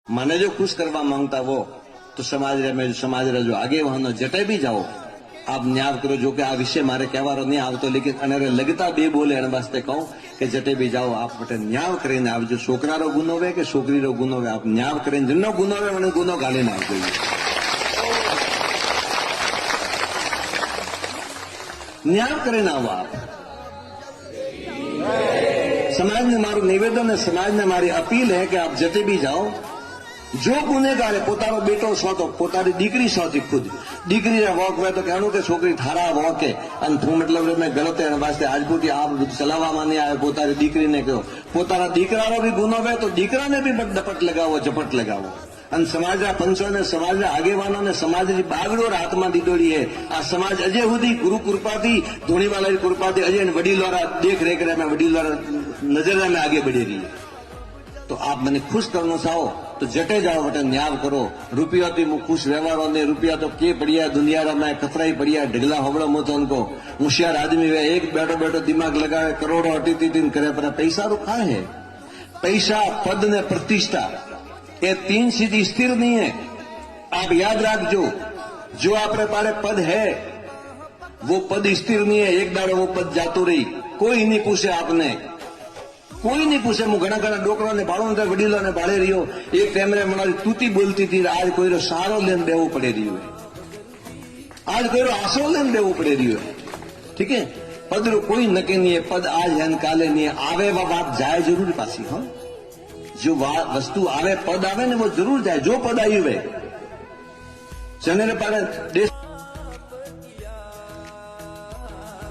મને જો खुश करवा मांगता वो तो समाज रे जो आगे वहां जटे भी जाओ आप न्याय करो। जो कि आ विषय मारे कहवारो नहीं आवतो लेकिन अने लगता बे बोले एने वास्ते कहूं कि जटे भी जाओ आप मटे न्याय करीने आवजो। छोकरारो गुनो वे के छोकरीरो गुनो वे आप न्याय करीने जिनो गुनो वे मने गुनो गालीने आवजो। न्याय करीने आवो आप। समाज ने मारू निवेदन है, समाज ने मारी अपील है कि आप जते भी जाओ जो गुनेगार है पोतानो बेटो छो तो पोतानी दीकरी छो थी खुद दीकरी ने वोक वे तो कहणो के छोकरी थारा वोके अन थू मतलब मैं गलत है वास्ते આજપુટી आप चलावा माने आए पोतानी दीकरी ने कहो पोताना दीकरानो भी गुनो वे तो दीकरा ने भी डपट लगावो झपट लगावो। अन समाज पंचों ने समाज आगेवानों ने समाज की बागड़ो हाथ में दीदोड़ी है। आ समाज अजय सुधी गुरु कृपा थी धोनीवाला की कृपा थी अजय वडीलोरा देख रेख में वडीलोरा नजर में आगे बढ़ी रही है। तो आप मैंने खुश करना चाहो तो जटे जाओ बटे न्याय करो। रुपया थी खुश व्यवहारों ने रुपया तो के पड़िया दुनिया में कतराई पड़िया ढिगला होबड़ो मत उनको होशियार आदमी वे एक बैठो बैठो दिमाग लगावे करोड़ों अटी तीन करे पर पैसा रुका है। पैसा पद ने प्रतिष्ठा ये तीन चीज स्थिर नहीं है। आप याद रखो जो आपरे पारे पद है वो पद स्थिर नहीं है। एक दाड़ो वो पद जातो रही कोई नहीं पूछे आपने कोई नहीं पूछे। मु घना घना डोकरा ने भाड़ो ने वडीलो ने भाड़े रही एक टाइम रे मनारी तूती बोलती थी आज कोई रो सारो लेन देवो पड़े रही है। आज कोई रो आसो लेन देवो पड़े रही है। ठीक है पद रो कोई नके नहीं है। पद आज है काले नहीं है। आवे वा बात जाए जरूर पासी। हाँ जो वस्तु आवे पद आवे ने वो जरूर जाए। जो पद आई वे जने पारे देश